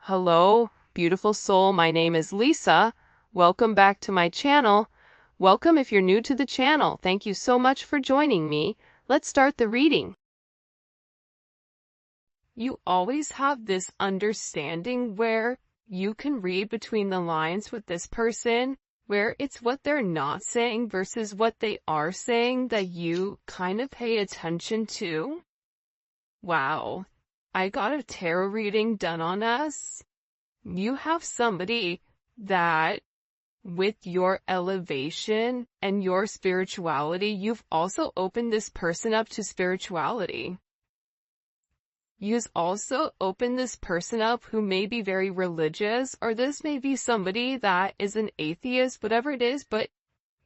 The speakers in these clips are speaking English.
Hello, beautiful soul. My name is Lisa. Welcome back to my channel. Welcome if you're new to the channel. Thank you so much for joining me. Let's start the reading. You always have this understanding where you can read between the lines with this person, where it's what they're not saying versus what they are saying that you kind of pay attention to. Wow, I got a tarot reading done on us. You have somebody that, with your elevation and your spirituality, you've also opened this person up to spirituality. You've also opened this person up who may be very religious, or this may be somebody that is an atheist, whatever it is, but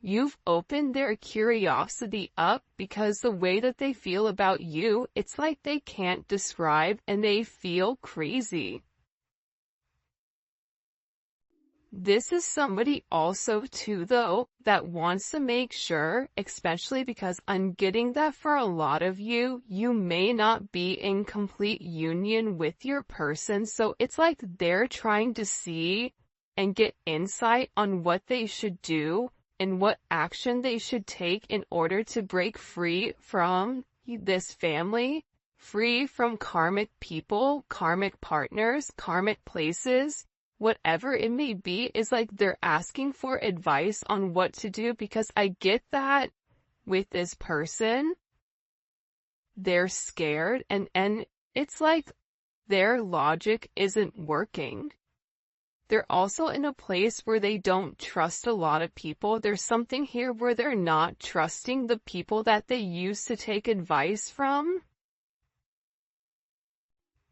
you've opened their curiosity up because the way that they feel about you, it's like they can't describe and they feel crazy. This is somebody also too though that wants to make sure, especially because I'm getting that for a lot of you, you may not be in complete union with your person, so it's like they're trying to see and get insight on what they should do and what action they should take in order to break free from this family, free from karmic people, karmic partners, karmic places. Whatever it may be, is like they're asking for advice on what to do, because I get that with this person, they're scared and it's like their logic isn't working. They're also in a place where they don't trust a lot of people. There's something here where they're not trusting the people that they used to take advice from,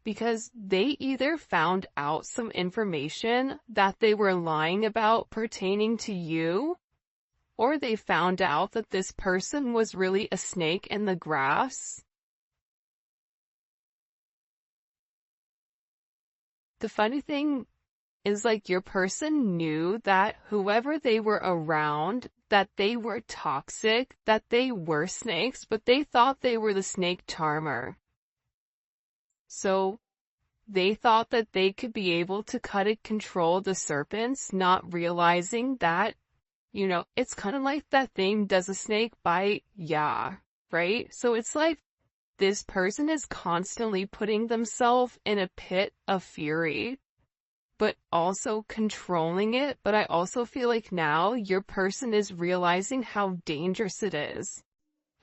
because they either found out some information that they were lying about pertaining to you, or they found out that this person was really a snake in the grass. The funny thing is, like, your person knew that whoever they were around, that they were toxic, that they were snakes, but they thought they were the snake charmer. So they thought that they could be able to cut and control the serpents, not realizing that, it's kind of like that thing, does a snake bite? Yeah, right? So it's like this person is constantly putting themselves in a pit of fury, but also controlling it. But I also feel like now your person is realizing how dangerous it is.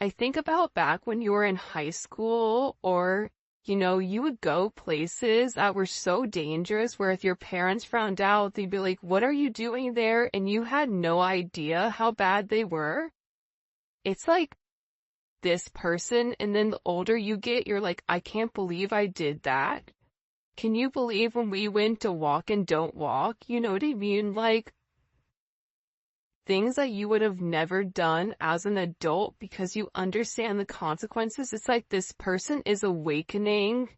I think about back when you were in high school, or you would go places that were so dangerous where if your parents found out, they'd be like, what are you doing there? And you had no idea how bad they were. It's like this person, and then the older you get, you're like, I can't believe I did that. Can you believe when we went to walk and don't walk? You know what I mean? Like, things that you would have never done as an adult because you understand the consequences. It's like this person is awakening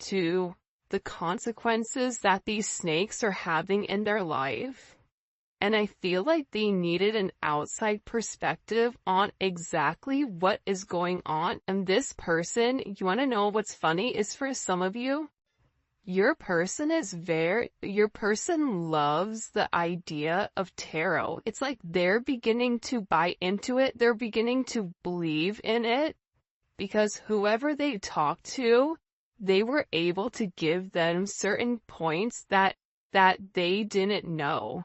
to the consequences that these snakes are having in their life. And I feel like they needed an outside perspective on exactly what is going on. And this person, you want to know what's funny, is for some of you, your person loves the idea of tarot. It's like they're beginning to buy into it. They're beginning to believe in it because whoever they talked to, they were able to give them certain points that they didn't know.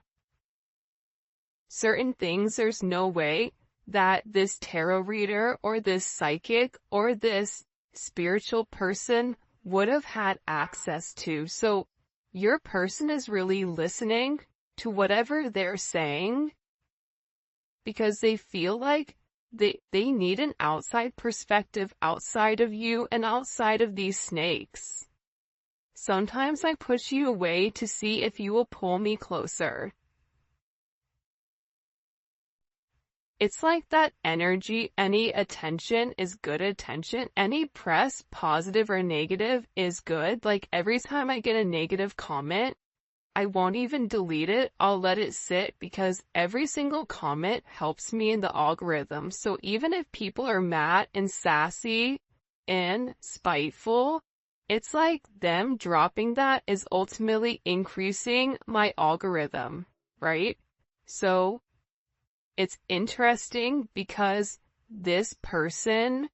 Certain things there's no way that this tarot reader or this psychic or this spiritual person would have had access to. So your person is really listening to whatever they're saying because they feel like they need an outside perspective outside of you and outside of these snakes. Sometimes I push you away to see if you will pull me closer. It's like that energy, any attention is good attention. Any press, positive or negative, is good. Like every time I get a negative comment, I won't even delete it. I'll let it sit because every single comment helps me in the algorithm. So even if people are mad and sassy and spiteful, it's like them dropping that is ultimately increasing my algorithm, right? So it's interesting because this person,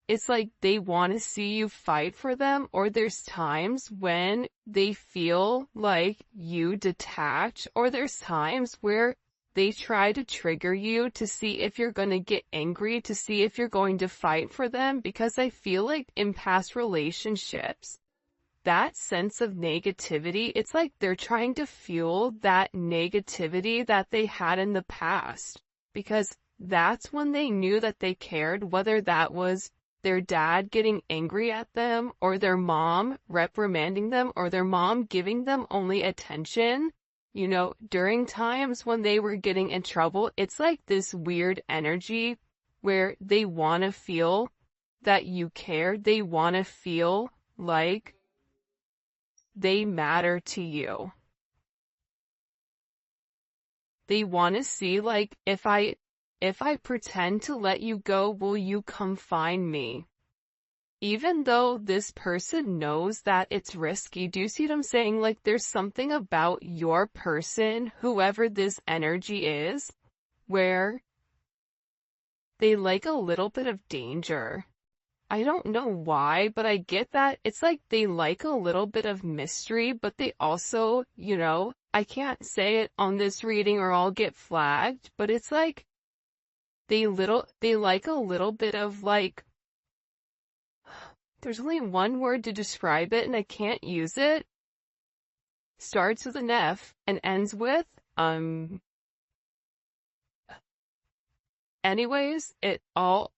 it's like they want to see you fight for them, or there's times when they feel like you detach, or there's times where they try to trigger you to see if you're going to get angry, to see if you're going to fight for them, because I feel like in past relationships, that sense of negativity, it's like they're trying to fuel that negativity that they had in the past, because that's when they knew that they cared, whether that was their dad getting angry at them, or their mom reprimanding them, or their mom giving them only attention. You know, during times when they were getting in trouble, it's like this weird energy where they want to feel that you care. They want to feel like they matter to you. They want to see, like, if I pretend to let you go, will you come find me? Even though this person knows that it's risky. Do you see what I'm saying? Like, there's something about your person, whoever this energy is, where they like a little bit of danger. I don't know why, but I get that. It's like they like a little bit of mystery, but they also, you know, I can't say it on this reading or I'll get flagged, but it's like they like a little bit of, like, there's only one word to describe it and I can't use it. Starts with an F and ends with, anyways, I'll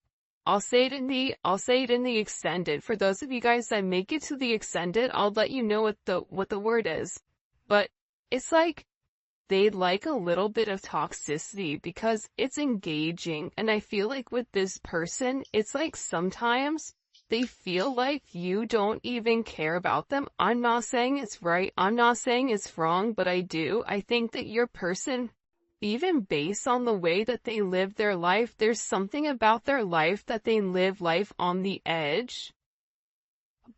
say it in the extended. For those of you guys that make it to the extended, I'll let you know what the word is. But it's like they like a little bit of toxicity because it's engaging. And I feel like with this person, it's like sometimes they feel like you don't even care about them. I'm not saying it's right. I'm not saying it's wrong, but I do. I think that your person, even based on the way that they live their life, there's something about their life that they live life on the edge,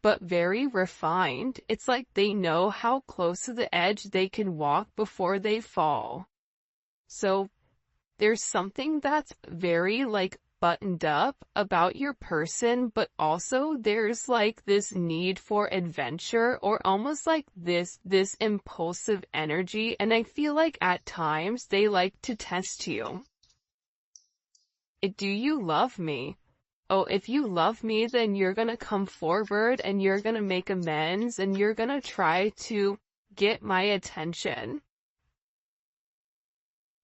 but very refined. It's like they know how close to the edge they can walk before they fall. So there's something that's very, like, buttoned up about your person, but also there's like this need for adventure, or almost like this impulsive energy, and I feel like at times they like to test you. Do you love me? Oh, if you love me, then you're gonna come forward and you're gonna make amends and you're gonna try to get my attention.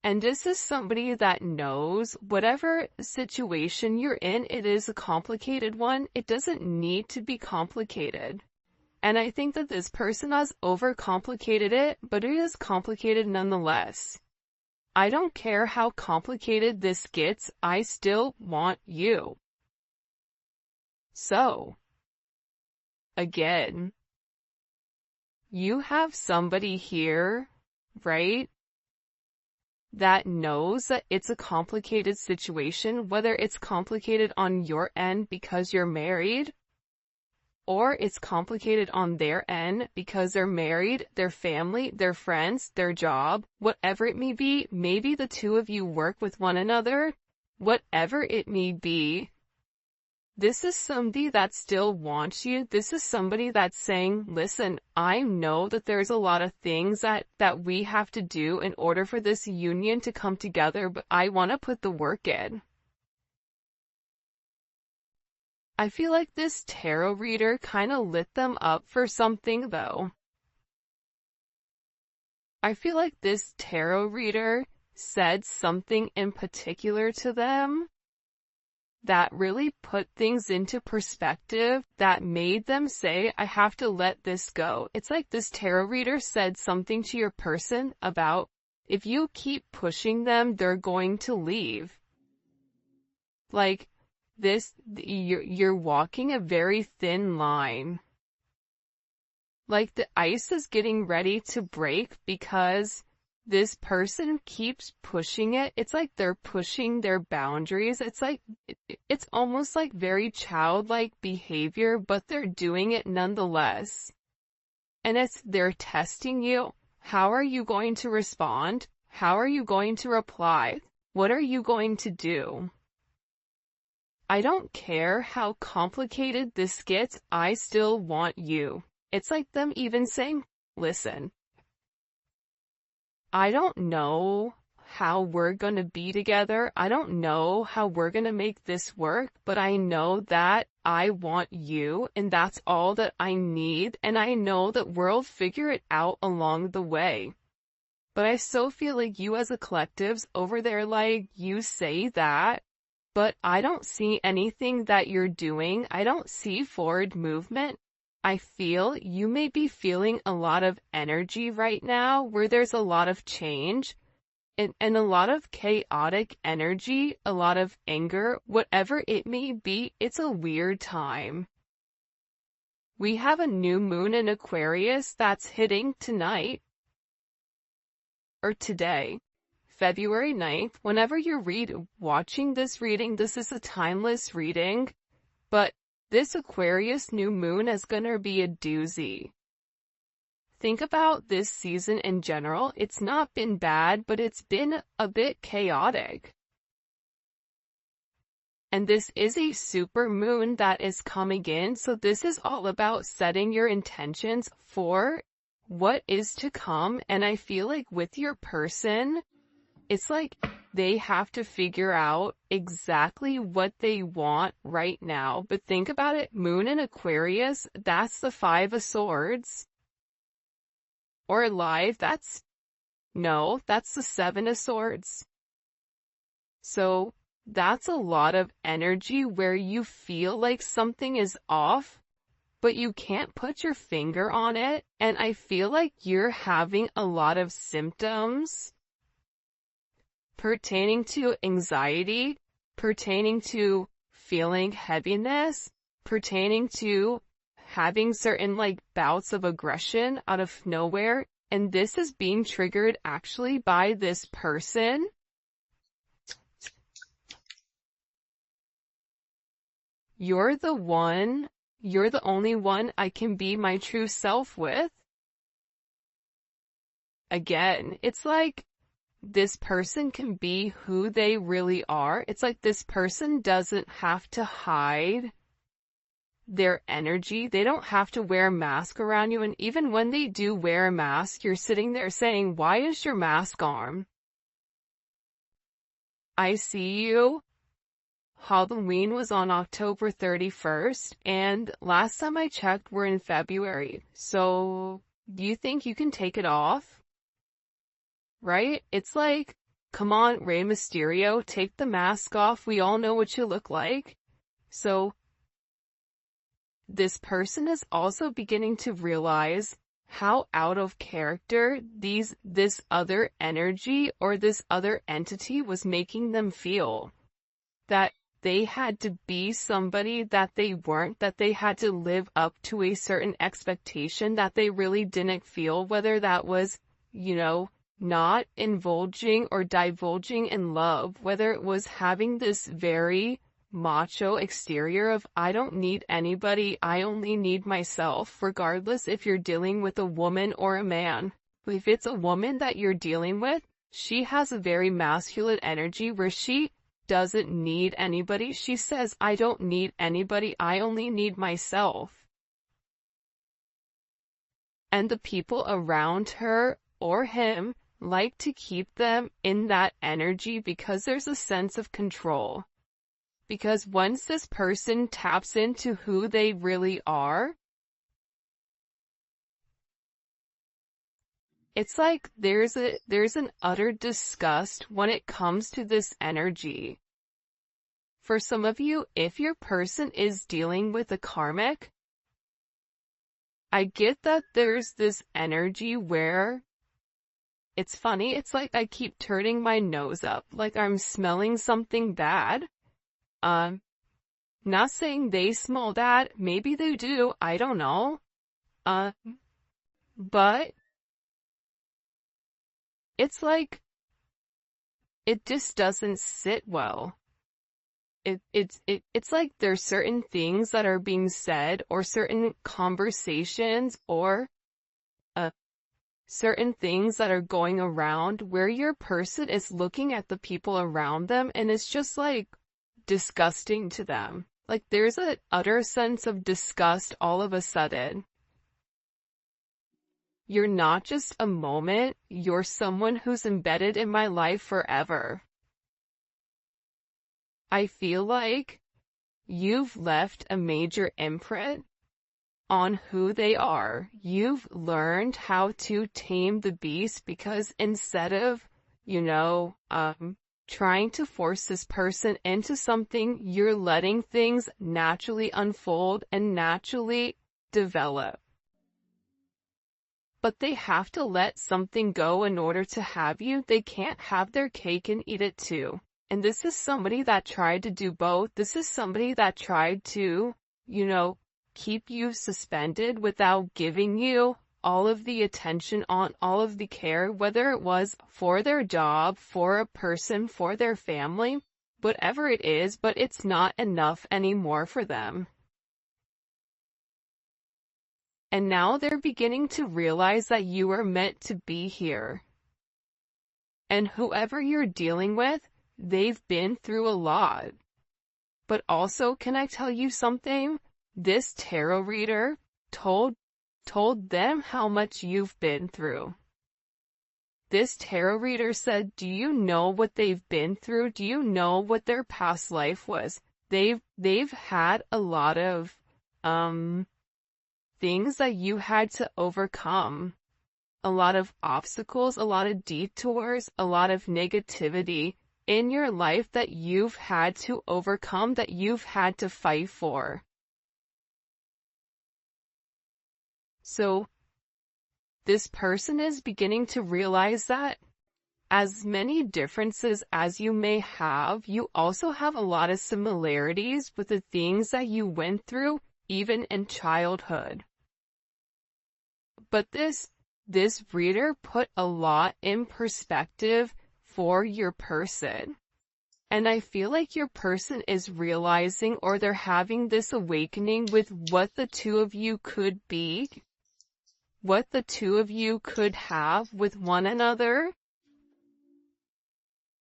And this is somebody that knows whatever situation you're in, it is a complicated one. It doesn't need to be complicated. And I think that this person has overcomplicated it, but it is complicated nonetheless. I don't care how complicated this gets, I still want you. So, again, you have somebody here, right, that knows that it's a complicated situation, whether it's complicated on your end because you're married, or it's complicated on their end because they're married, their family, their friends, their job, whatever it may be. Maybe the two of you work with one another, whatever it may be. This is somebody that still wants you. This is somebody that's saying, listen, I know that there's a lot of things that we have to do in order for this union to come together, but I want to put the work in. I feel like this tarot reader kind of lit them up for something, though. I feel like this tarot reader said something in particular to them that really put things into perspective, that made them say, I have to let this go. It's like this tarot reader said something to your person about, if you keep pushing them, they're going to leave. Like, you're walking a very thin line. Like, the ice is getting ready to break because this person keeps pushing it. It's like they're pushing their boundaries. It's like, it's almost like very childlike behavior, but they're doing it nonetheless. And they're testing you. How are you going to respond? How are you going to reply? What are you going to do? I don't care how complicated this gets, I still want you. It's like them even saying, listen, I don't know how we're gonna be together. I don't know how we're gonna make this work, but I know that I want you, and that's all that I need, and I know that we'll figure it out along the way. But I so feel like you as a collective's over there, like, you say that, but I don't see anything that you're doing. I don't see forward movement. I feel you may be feeling a lot of energy right now where there's a lot of change and a lot of chaotic energy, a lot of anger, whatever it may be. It's a weird time. We have a new moon in Aquarius that's hitting tonight or today. February 9th, whenever you're watching this reading, this is a timeless reading, but this Aquarius new moon is gonna be a doozy. Think about this season in general. It's not been bad, but it's been a bit chaotic. And this is a super moon that is coming in, so this is all about setting your intentions for what is to come. And I feel like with your person, it's like they have to figure out exactly what they want right now. But think about it, Moon in Aquarius, that's the 5 of Swords. Or live, that's the 7 of Swords. So that's a lot of energy where you feel like something is off, but you can't put your finger on it. And I feel like you're having a lot of symptoms pertaining to anxiety, pertaining to feeling heaviness, pertaining to having certain like bouts of aggression out of nowhere. And this is being triggered actually by this person. You're the only one I can be my true self with. Again, it's like this person can be who they really are. It's like this person doesn't have to hide their energy. They don't have to wear a mask around you. And even when they do wear a mask, you're sitting there saying, why is your mask on? I see you. Halloween was on October 31st, and last time I checked, we're in February. So, do you think you can take it off? Right? It's like, come on, Rey Mysterio, take the mask off. We all know what you look like. So, this person is also beginning to realize how out of character this other energy or this other entity was making them feel. That they had to be somebody that they weren't, that they had to live up to a certain expectation that they really didn't feel, whether that was, not indulging or divulging in love, whether it was having this very macho exterior of, I don't need anybody, I only need myself, regardless if you're dealing with a woman or a man. If it's a woman that you're dealing with, she has a very masculine energy where she doesn't need anybody. She says, I don't need anybody, I only need myself. And the people around her or him like to keep them in that energy because there's a sense of control. Because once this person taps into who they really are, it's like there's an utter disgust when it comes to this energy. For some of you, if your person is dealing with a karmic, I get that there's this energy where it's funny, it's like I keep turning my nose up, like I'm smelling something bad. Not saying they smell that, maybe they do, I don't know. But it's like, it just doesn't sit well. It's like there's certain things that are being said, or certain conversations, or certain things that are going around where your person is looking at the people around them and it's just like disgusting to them. Like there's an utter sense of disgust all of a sudden. You're not just a moment, you're someone who's embedded in my life forever. I feel like you've left a major imprint on who they are. You've learned how to tame the beast, because instead of, trying to force this person into something, you're letting things naturally unfold and naturally develop. But they have to let something go in order to have you. They can't have their cake and eat it too. And this is somebody that tried to do both. This is somebody that tried to, keep you suspended without giving you all of the attention, on all of the care, whether it was for their job, for a person, for their family, whatever it is, but it's not enough anymore for them. And now they're beginning to realize that you are meant to be here. And whoever you're dealing with, they've been through a lot. But also, can I tell you something? This tarot reader told them how much you've been through. This tarot reader said, do you know what they've been through? Do you know what their past life was? They've had a lot of things that you had to overcome. A lot of obstacles, a lot of detours, a lot of negativity in your life that you've had to overcome, that you've had to fight for. So, this person is beginning to realize that as many differences as you may have, you also have a lot of similarities with the things that you went through, even in childhood. But this reader put a lot in perspective for your person. And I feel like your person is realizing, or they're having this awakening with what the two of you could be, what the two of you could have with one another.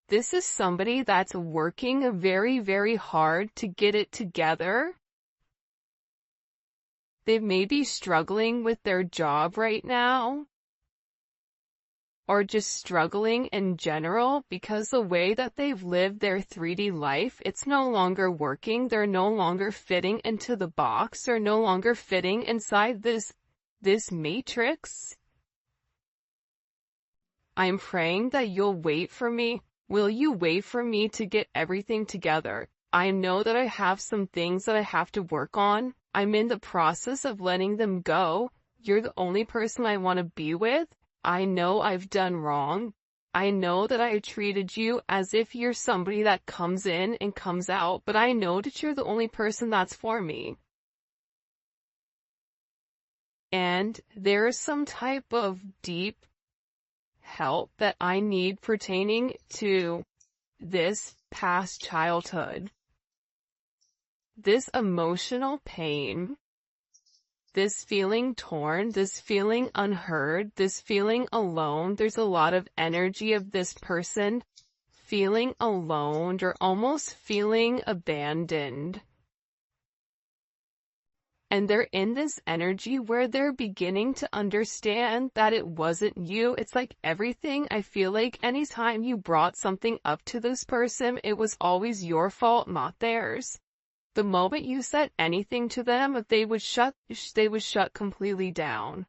This is somebody that's working very, very hard to get it together. They may be struggling with their job right now, or just struggling in general, because the way that they've lived their 3D life, it's no longer working. They're no longer fitting into the box. They're no longer fitting inside this matrix. I'm praying that you'll wait for me. Will you wait for me to get everything together? I know that I have some things that I have to work on. I'm in the process of letting them go. You're the only person I want to be with. I know I've done wrong. I know that I treated you as if you're somebody that comes in and comes out, but I know that you're the only person that's for me. And there's some type of deep help that I need pertaining to this past childhood. This emotional pain, this feeling torn, this feeling unheard, this feeling alone. There's a lot of energy of this person feeling alone, or almost feeling abandoned. And they're in this energy where they're beginning to understand that it wasn't you. It's like everything, I feel like anytime you brought something up to this person, it was always your fault, not theirs. The moment you said anything to them, they would shut completely down.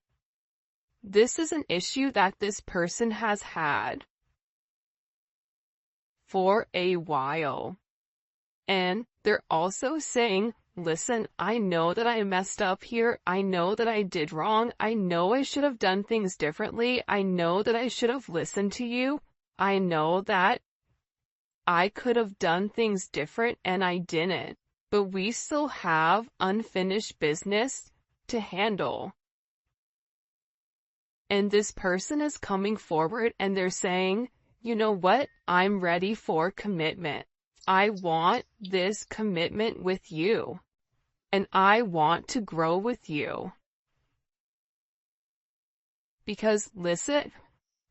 This is an issue that this person has had for a while. And they're also saying, listen, I know that I messed up here. I know that I did wrong. I know I should have done things differently. I know that I should have listened to you. I know that I could have done things different and I didn't. But we still have unfinished business to handle. And this person is coming forward and they're saying, you know what? I'm ready for commitment. I want this commitment with you. And I want to grow with you. Because listen,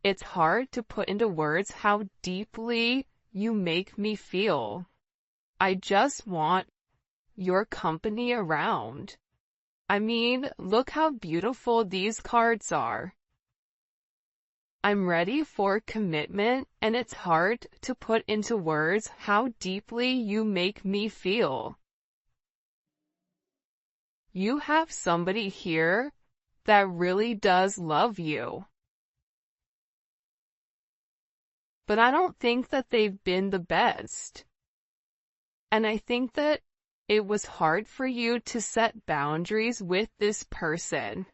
it's hard to put into words how deeply you make me feel. I just want your company around. I mean, look how beautiful these cards are. I'm ready for commitment, and it's hard to put into words how deeply you make me feel. You have somebody here that really does love you. But I don't think that they've been the best. And I think that it was hard for you to set boundaries with this person.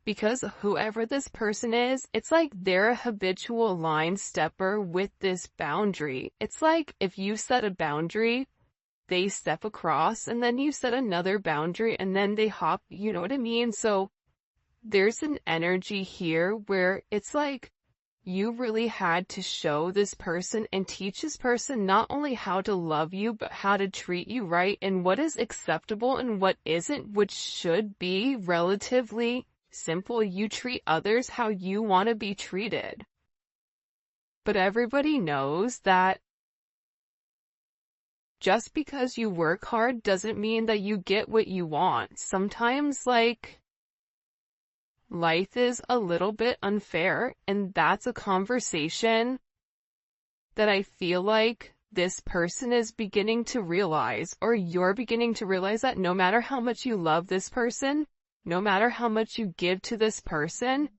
Because whoever this person is, it's like they're a habitual line stepper with this boundary. It's like if you set a boundary, they step across, and then you set another boundary, and then they hop, you know what I mean? So there's an energy here where it's like you really had to show this person and teach this person not only how to love you, but how to treat you right, and what is acceptable and what isn't, which should be relatively simple. You treat others how you want to be treated. But everybody knows that just because you work hard doesn't mean that you get what you want. Sometimes, like, life is a little bit unfair, and that's a conversation that I feel like this person is beginning to realize, or you're beginning to realize, that no matter how much you love this person, no matter how much you give to this person,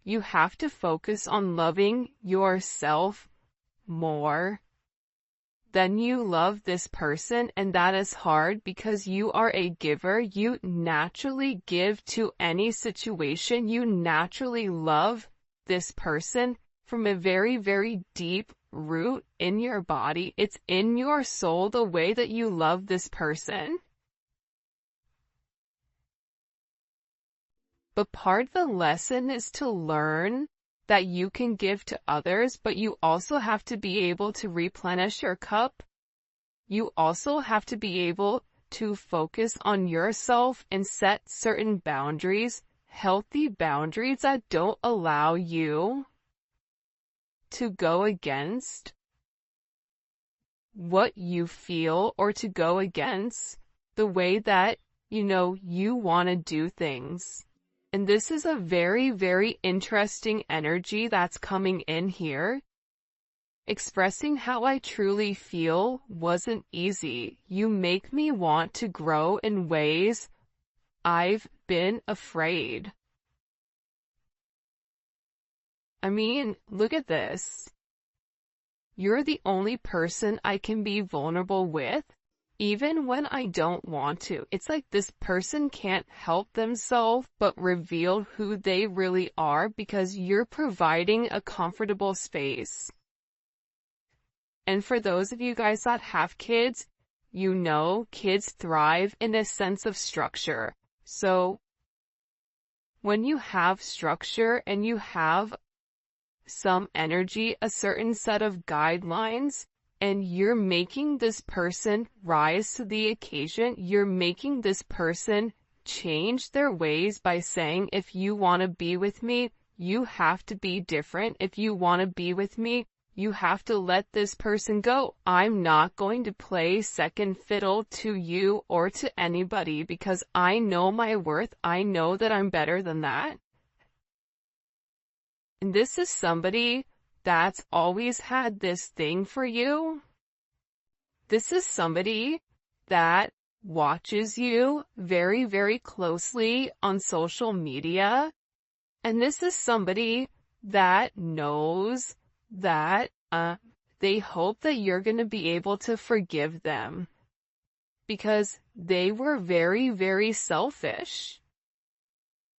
you have to focus on loving yourself more than you love this person. And that is hard because you are a giver. You naturally give to any situation. You naturally love this person from a very, very deep root in your body. It's in your soul, the way that you love this person. But part of the lesson is to learn that you can give to others, but you also have to be able to replenish your cup. You also have to be able to focus on yourself and set certain boundaries, healthy boundaries that don't allow you to go against what you feel, or to go against the way that, you want to do things. And this is a very, very interesting energy that's coming in here. Expressing how I truly feel wasn't easy. You make me want to grow in ways I've been afraid. I mean, look at this. You're the only person I can be vulnerable with, even when I don't want to. It's like this person can't help themselves but reveal who they really are, because you're providing a comfortable space. And for those of you guys that have kids, kids thrive in a sense of structure. So when you have structure and you have some energy, a certain set of guidelines, and you're making this person rise to the occasion, you're making this person change their ways by saying, if you want to be with me, you have to be different. If you want to be with me, you have to let this person go. I'm not going to play second fiddle to you or to anybody, because I know my worth. I know that I'm better than that. And this is somebody that's always had this thing for you. This is somebody that watches you very, very closely on social media. And this is somebody that knows that they hope that you're going to be able to forgive them, because they were very, very selfish.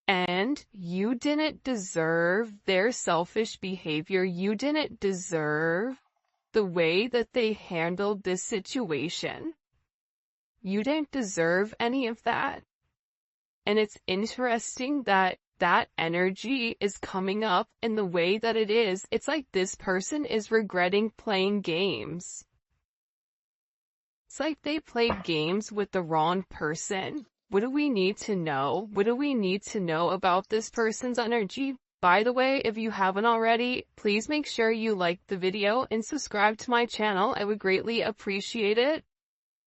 And you didn't deserve their selfish behavior. You didn't deserve the way that they handled this situation. You didn't deserve any of that. And it's interesting that that energy is coming up in the way that it is. It's like this person is regretting playing games. It's like they played games with the wrong person. What do we need to know? What do we need to know about this person's energy? By the way, if you haven't already, please make sure you like the video and subscribe to my channel. I would greatly appreciate it.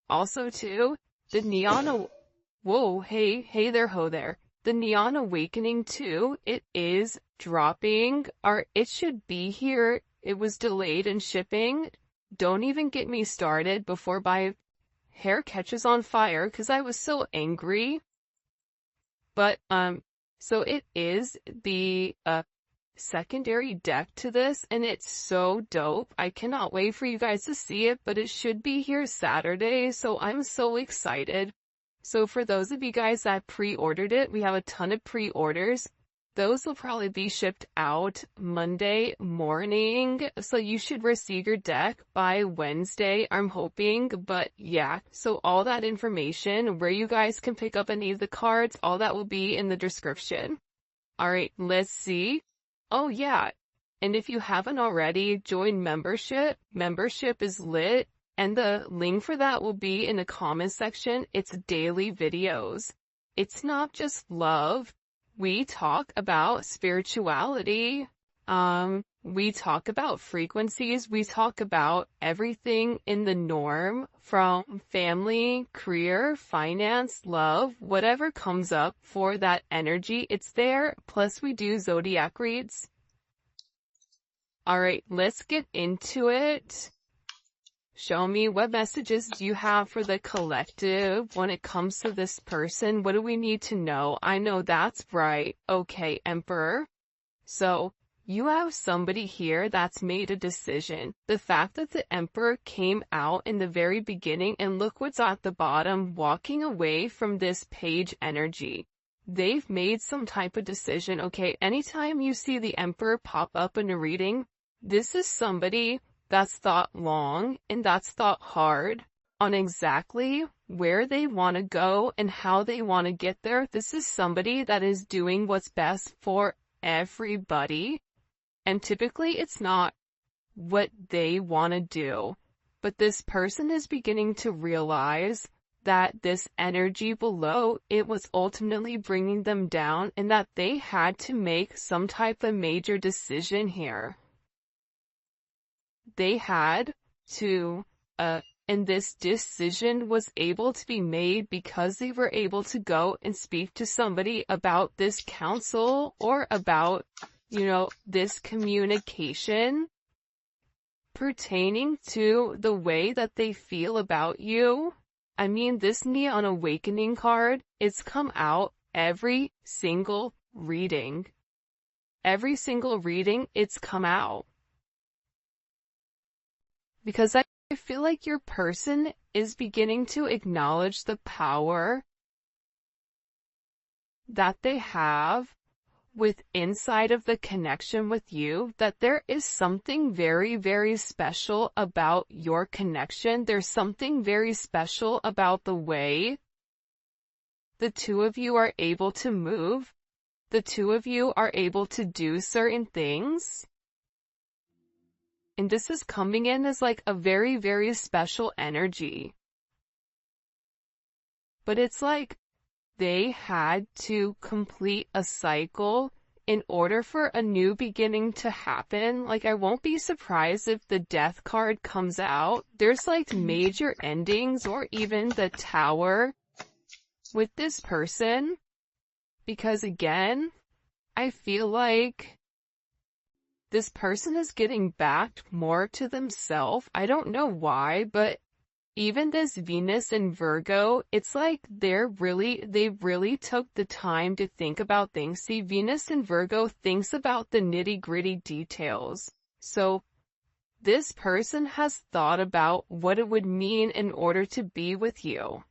Also too, the whoa, hey there, ho there. The Neon Awakening 2, it is dropping, or it should be here. It was delayed in shipping. Don't even get me started before my hair catches on fire because I was so angry. But, so it is the, secondary deck to this, and it's so dope. I cannot wait for you guys to see it, but it should be here Saturday, so I'm so excited. So for those of you guys that pre-ordered it, we have a ton of pre-orders. Those will probably be shipped out Monday morning, so you should receive your deck by Wednesday, I'm hoping. But yeah, so all that information, where you guys can pick up any of the cards, all that will be in the description. Alright, let's see. Oh yeah, and if you haven't already, join membership. Membership is lit, and the link for that will be in the comment section. It's daily videos. It's not just love. We talk about spirituality. We talk about frequencies. We talk about everything in the norm, from family, career, finance, love, whatever comes up for that energy, it's there. Plus we do zodiac reads. Alright, let's get into it. Show me, what messages do you have for the collective when it comes to this person? What do we need to know? I know that's right. Okay, Emperor. So, you have somebody here that's made a decision. The fact that the Emperor came out in the very beginning, and look what's at the bottom, walking away from this page energy. They've made some type of decision. Okay, anytime you see the Emperor pop up in a reading, this is somebody that's thought long and that's thought hard on exactly where they want to go and how they want to get there. This is somebody that is doing what's best for everybody. And typically it's not what they want to do. But this person is beginning to realize that this energy below, it was ultimately bringing them down, and that they had to make some type of major decision here. They had to, and this decision was able to be made because they were able to go and speak to somebody about this counsel, or about, this communication pertaining to the way that they feel about you. I mean, this Neon Awakening card, it's come out every single reading. Every single reading, it's come out. Because I feel like your person is beginning to acknowledge the power that they have with inside of the connection with you, that there is something very, very special about your connection. There's something very special about the way the two of you are able to move. The two of you are able to do certain things. And this is coming in as like a very, very special energy. But it's like they had to complete a cycle in order for a new beginning to happen. Like, I won't be surprised if the Death card comes out. There's like major endings, or even the Tower with this person. Because again, I feel like this person is getting back more to themselves. I don't know why, but even this Venus and Virgo, it's like they really took the time to think about things. See, Venus and Virgo thinks about the nitty-gritty details. So this person has thought about what it would mean in order to be with you.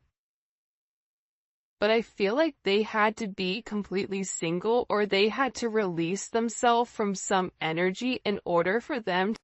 But I feel like they had to be completely single, or they had to release themselves from some energy in order for them to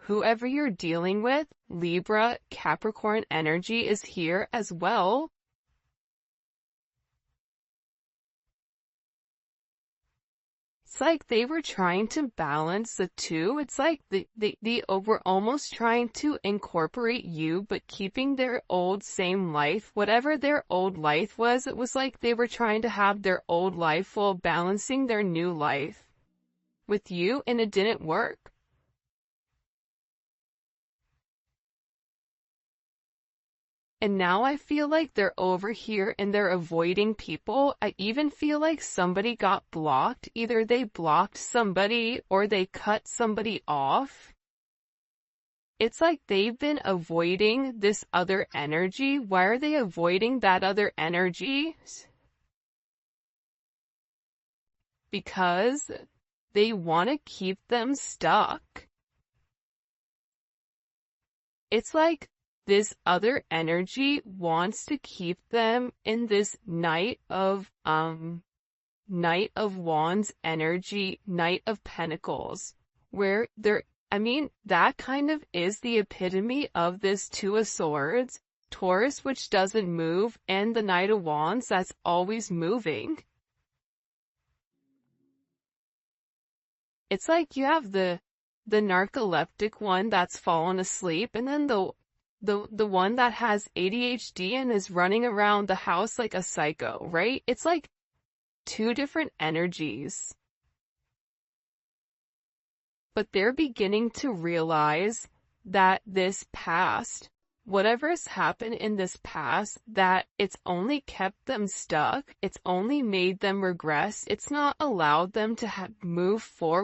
whoever you're dealing with, Libra, Capricorn energy is here as well. It's like they were trying to balance the two. It's like they were almost trying to incorporate you, but keeping their old same life. Whatever their old life was, it was like they were trying to have their old life while balancing their new life with you, and it didn't work. And now I feel like they're over here and they're avoiding people. I even feel like somebody got blocked. Either they blocked somebody or they cut somebody off. It's like they've been avoiding this other energy. Why are they avoiding that other energy? Because they want to keep them stuck. It's like this other energy wants to keep them in this Knight of Wands energy, Knight of Pentacles, where that kind of is the epitome of this Two of Swords, Taurus, which doesn't move, and the Knight of Wands that's always moving. It's like you have the narcoleptic one that's fallen asleep, and then the one that has ADHD and is running around the house like a psycho, right? It's like two different energies. But they're beginning to realize that this past, whatever's happened in this past, that it's only kept them stuck, it's only made them regress, it's not allowed them to move forward.